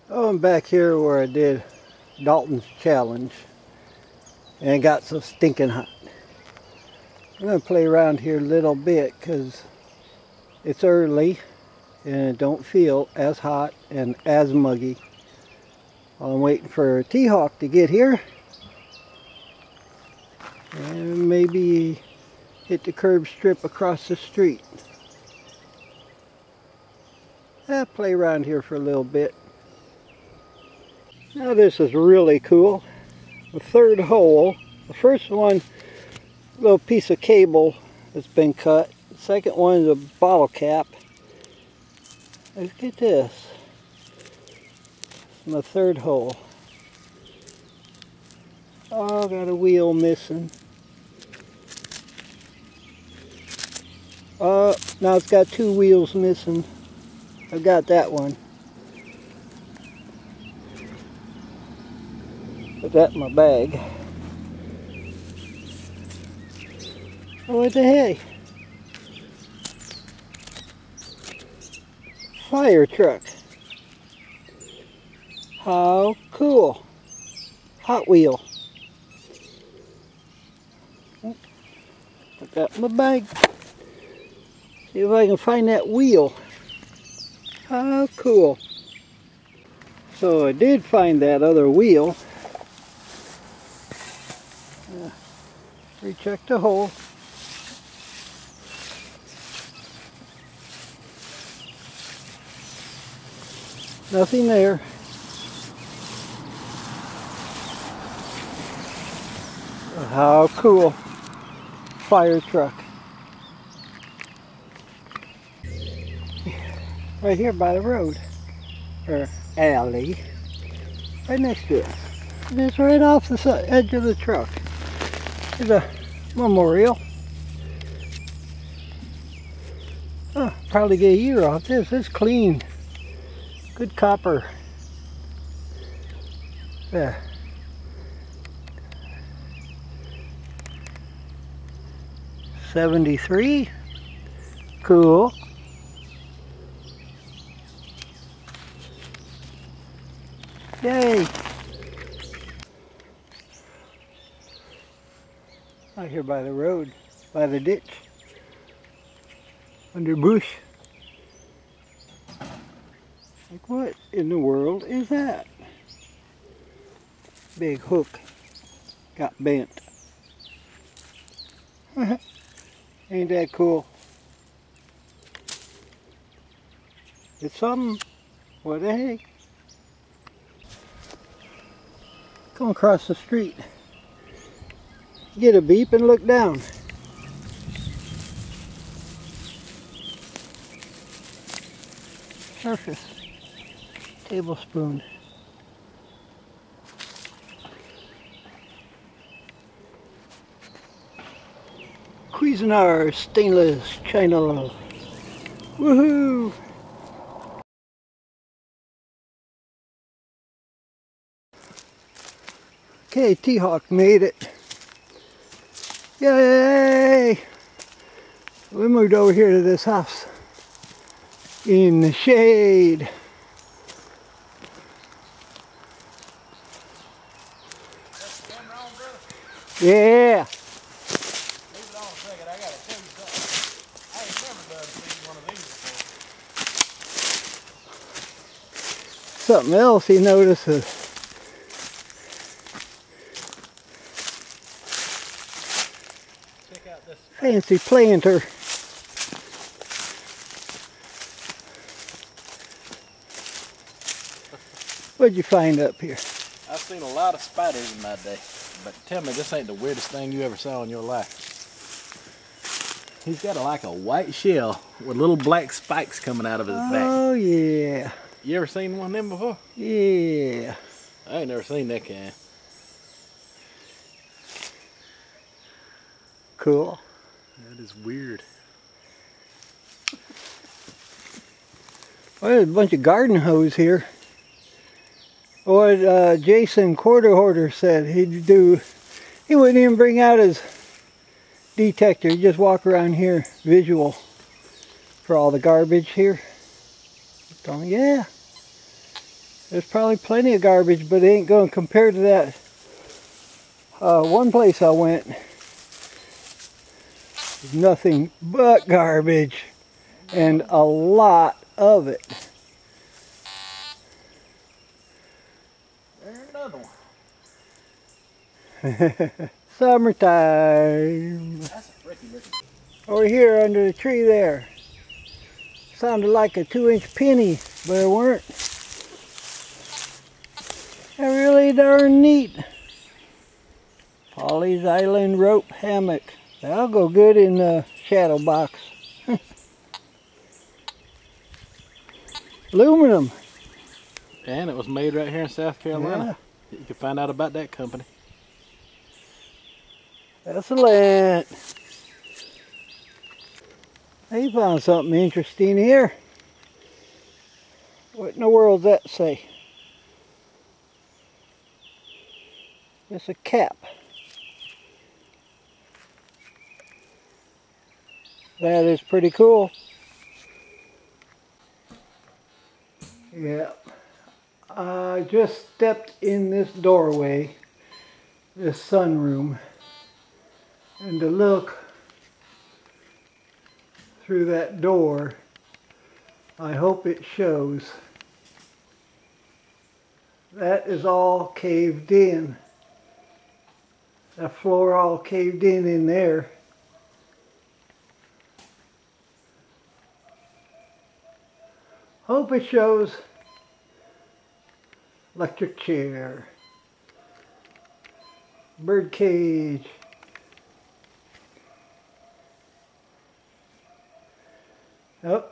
Oh, I'm back here where I did Dalton's challenge and it got so stinking hot. I'm going to play around here a little bit because it's early and it don't feel as hot and as muggy. While I'm waiting for T-Hawk to get here and maybe hit the curb strip across the street. I'll play around here for a little bit. Now this is really cool. The third hole. The first one, a little piece of cable that's been cut. The second one is a bottle cap. Look at this. My third hole. Oh, got a wheel missing. Now it's got two wheels missing. I've got that one. Put that in my bag. Oh, what the heck? Fire truck. How cool. Hot Wheel. Put that in my bag. See if I can find that wheel. How cool. So I did find that other wheel. Recheck the hole. Nothing there. How cool. Fire truck. Right here by the road. Or alley. Right next to it. And it's right off the edge of the truck. There's a memorial. Oh, probably get a year off this. It's clean. Good copper. There. '73. Cool. Yay. Out here by the road, by the ditch, under bush. Like, what in the world is that? Big hook got bent. Ain't that cool? It's something. What the heck? Come across the street. Get a beep and look down. Surface. Tablespoon. Cuisinart stainless china. Woohoo! Okay, T-Hawk made it. Yay! We moved over here to this house in the shade. Yeah. Leave it on a second. I gotta tell you something. I ain't never done seen one of these before. Something else he notices. Check out this. Fancy planter. What'd you find up here? I've seen a lot of spiders in my day, but tell me this ain't the weirdest thing you ever saw in your life. He's got like a white shell with little black spikes coming out of his back. Oh yeah. You ever seen one of them before? Yeah. I ain't never seen that kind. Cool. That is weird. Well, there's a bunch of garden hose here. What Jason Quarter Hoarder said he'd do, he wouldn't even bring out his detector, he'd just walk around here, visual, for all the garbage here. So, yeah, There's probably plenty of garbage, but it ain't going to compare to that one place I went. Nothing but garbage, and a lot of it. There's another one. Summertime. That's a freaky looking. Over here under the tree there. Sounded like a 2-inch penny, but it weren't. They're really darn neat. Polly's Island rope hammock. That'll go good in the shadow box. Aluminum. And it was made right here in South Carolina. Yeah. You can find out about that company. Excellent. They found something interesting here. What in the world does that say? It's a cap. That is pretty cool. Yeah. I just stepped in this doorway, this sunroom, and to look through that door, I hope it shows. That is all caved in. That floor all caved in there. Hope it shows. Electric chair. Bird cage. Oh,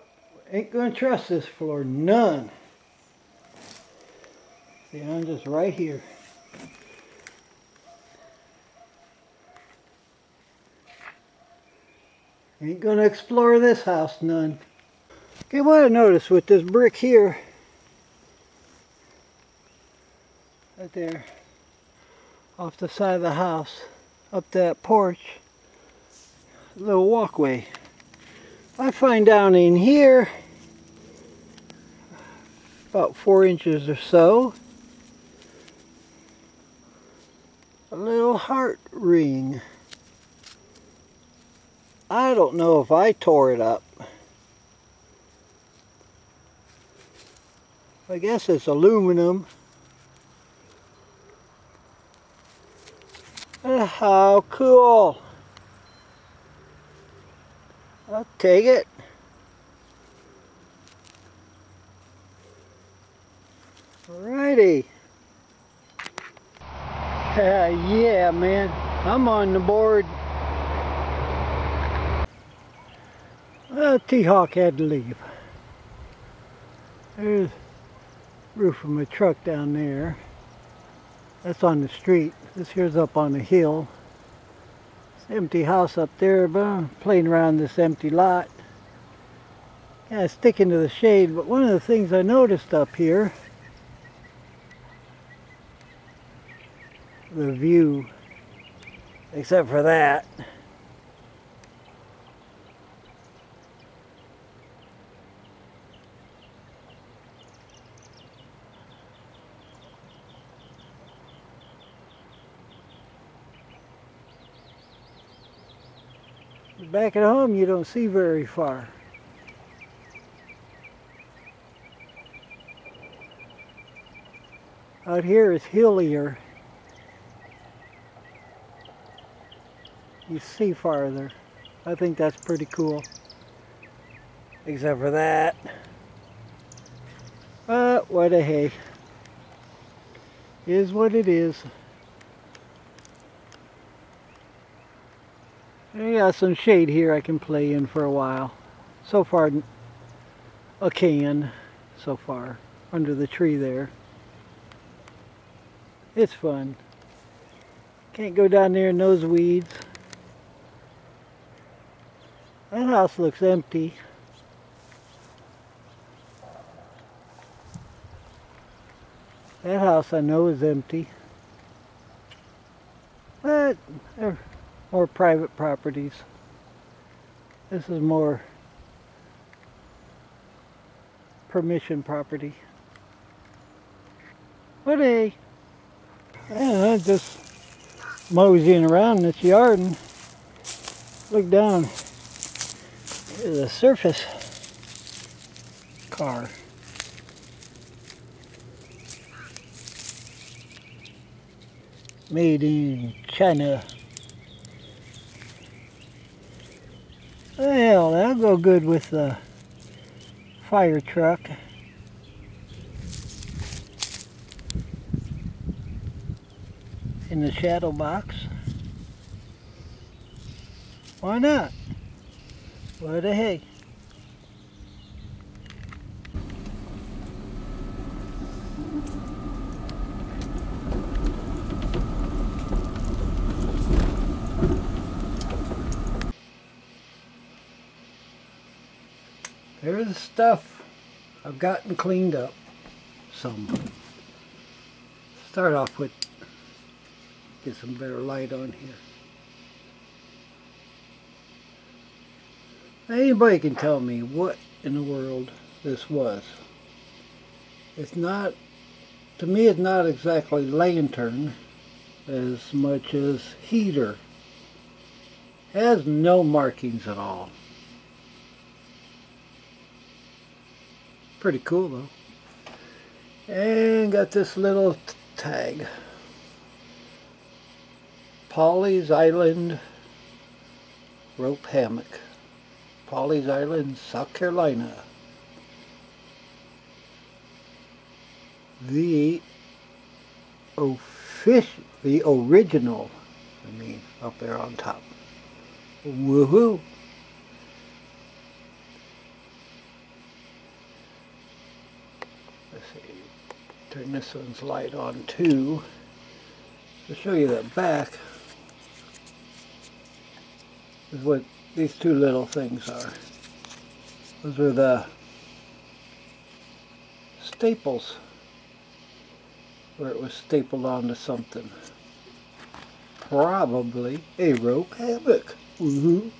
ain't gonna trust this floor, none. See, I'm just right here. Ain't gonna explore this house none. Okay, what I noticed with this brick here, right there, off the side of the house, up that porch, a little walkway. I find down in here, about 4 inches or so, a little heart ring. I don't know if I tore it up. I guess it's aluminum. How cool. I'll take it. Alrighty. Yeah, man. I'm on the board. T-Hawk had to leave. There's the roof of my truck down there. That's on the street. This here's up on the hill. It's an empty house up there, but I'm playing around this empty lot. Kind of sticking to the shade, but one of the things I noticed up here, the view, except for that, back at home you don't see very far. Out here is hillier. You see farther. I think that's pretty cool. Except for that. But what a hay. Is what it is. I got some shade here I can play in for a while. So far, a can so far under the tree there. It's fun. Can't go down there in those weeds. That house looks empty. That house I know is empty. But they're more private properties. This is more permission property. What a... Yeah, I'm just moseying around this yard and look down. There's a surface car. Made in China. Well, that'll go good with the fire truck. In the shadow box. Why not? What the hey? There's the stuff I've gotten cleaned up some. Start off with, get some better light on here. Anybody can tell me what in the world this was. It's not, to me it's not exactly lantern as much as heater. Has no markings at all. Pretty cool though. And got this little tag. Pawleys Island rope hammock. Pawleys Island, South Carolina. The original, up there on top. Woohoo! Let's see, turn this one's light on too. To show you the back, is what these two little things are. Those are the staples, where it was stapled onto something. Probably a rope hammock. Woohoo!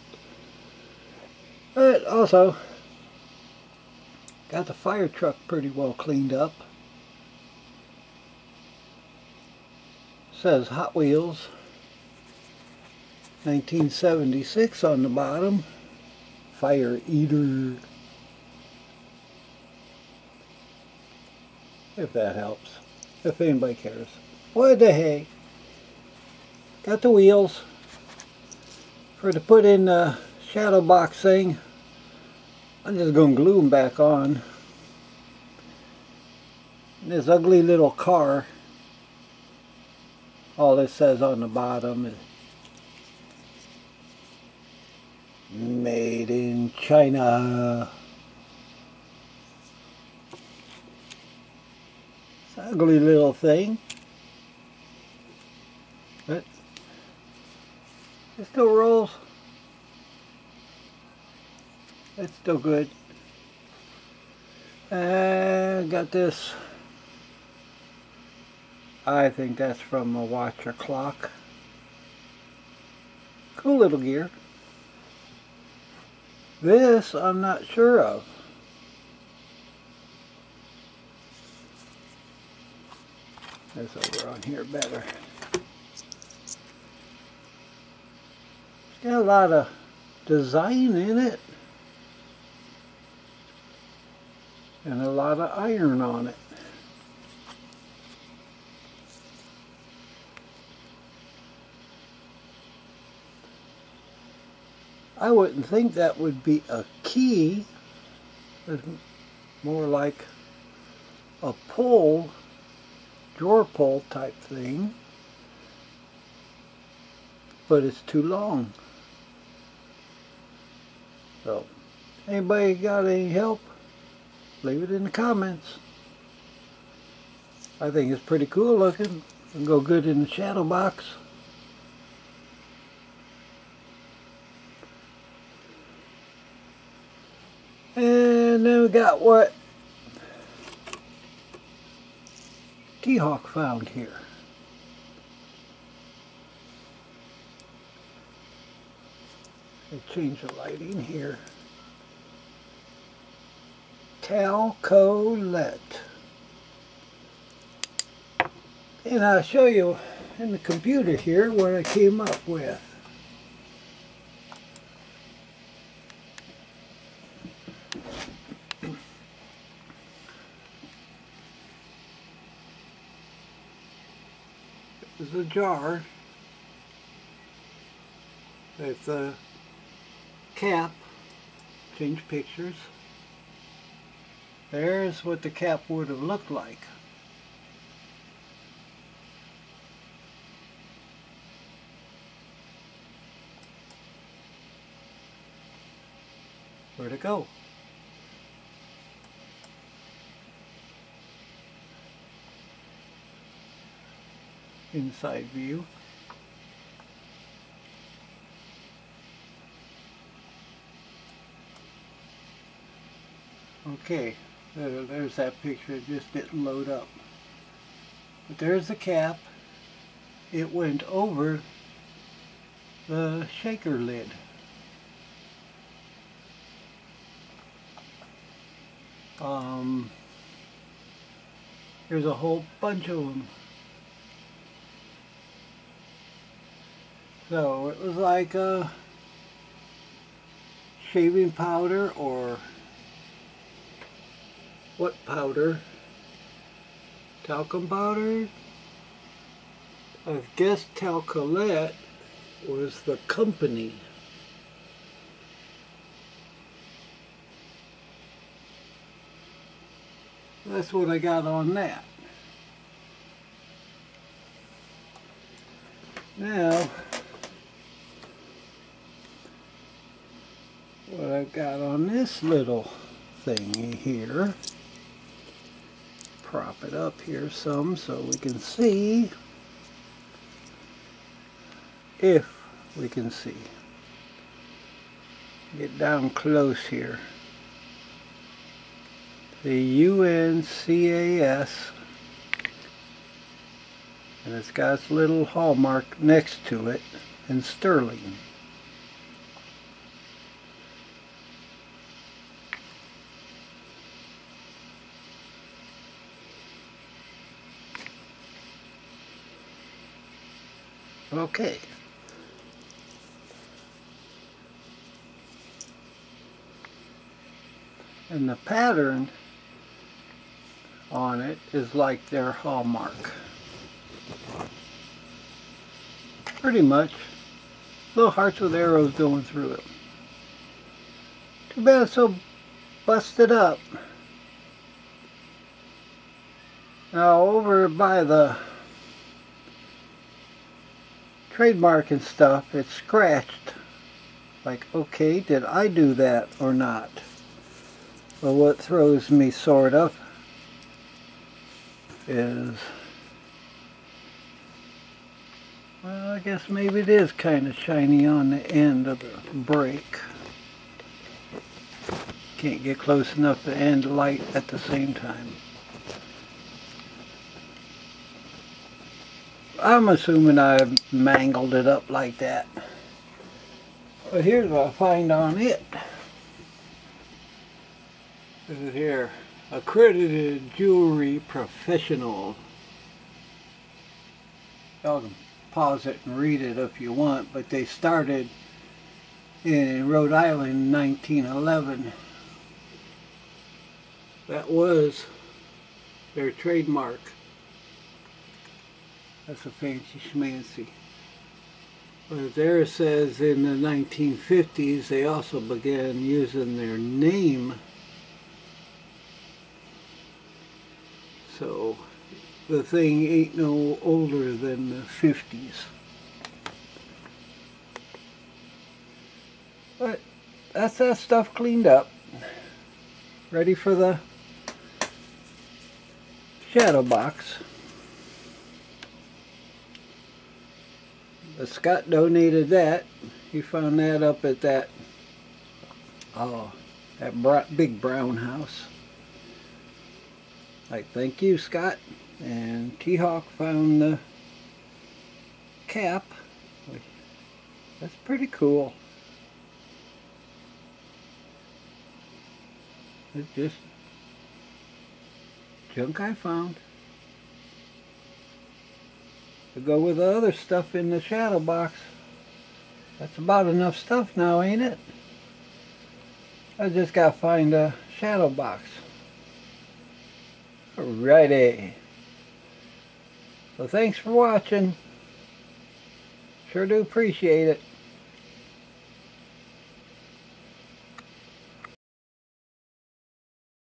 But also, got the fire truck pretty well cleaned up. Says Hot Wheels 1976 on the bottom. Fire eater. If that helps. If anybody cares. What the hey? Got the wheels for to put in the shadow box thing. I'm just going to glue them back on. And this ugly little car, all it says on the bottom is made in China. It's an ugly little thing, but it still rolls. It's still good. And got this, I think that's from a watch or clock. Cool little gear. This I'm not sure of. This over on here better. It's got a lot of design in it. And a lot of iron on it. I wouldn't think that would be a key. It's more like a pull, drawer pull type thing. But it's too long. So, anybody got any help? Leave it in the comments. I think it's pretty cool looking. It'll go good in the shadow box. And then we got what T-Hawk found here. I'll change the lighting here. Calcolette. And I'll show you in the computer here what I came up with. This is a jar with a cap, change pictures. There's what the cap would have looked like. Where'd it go? Inside view. Okay, there's that picture. It just didn't load up. But there's the cap. It went over the shaker lid. There's a whole bunch of them. So it was like a shaving powder, or what powder? Talcum powder? I guess Talcolette was the company. That's what I got on that. Now, what I've got on this little thingy here, prop it up here some so we can see, if we can see. Get down close here. The UNCAS, and it's got its little hallmark next to it in sterling. Okay. And the pattern on it is like their hallmark. Pretty much. Little hearts with arrows going through it. Too bad it's so busted up. Now over by the trademark and stuff, it's scratched. Like, okay, did I do that or not? Well, what throws me sort of is, well, I guess maybe it is kind of shiny on the end of the brake. Can't get close enough to end light at the same time. I'm assuming I mangled it up like that. But here's what I find on it. This is here. Accredited jewelry professional. Y'all can pause it and read it if you want, but they started in Rhode Island in 1911. That was their trademark. That's a fancy schmancy. But there it says in the 1950s they also began using their name. So the thing ain't no older than the 50s. But that's that stuff cleaned up. Ready for the shadow box. But Scott donated that. He found that up at that big brown house. Like, thank you, Scott. And T-Hawk found the cap. That's pretty cool. It's just junk I found. to go with the other stuff in the shadow box. That's about enough stuff now, ain't it? I just gotta find a shadow box. Alrighty. So thanks for watching. Sure do appreciate it.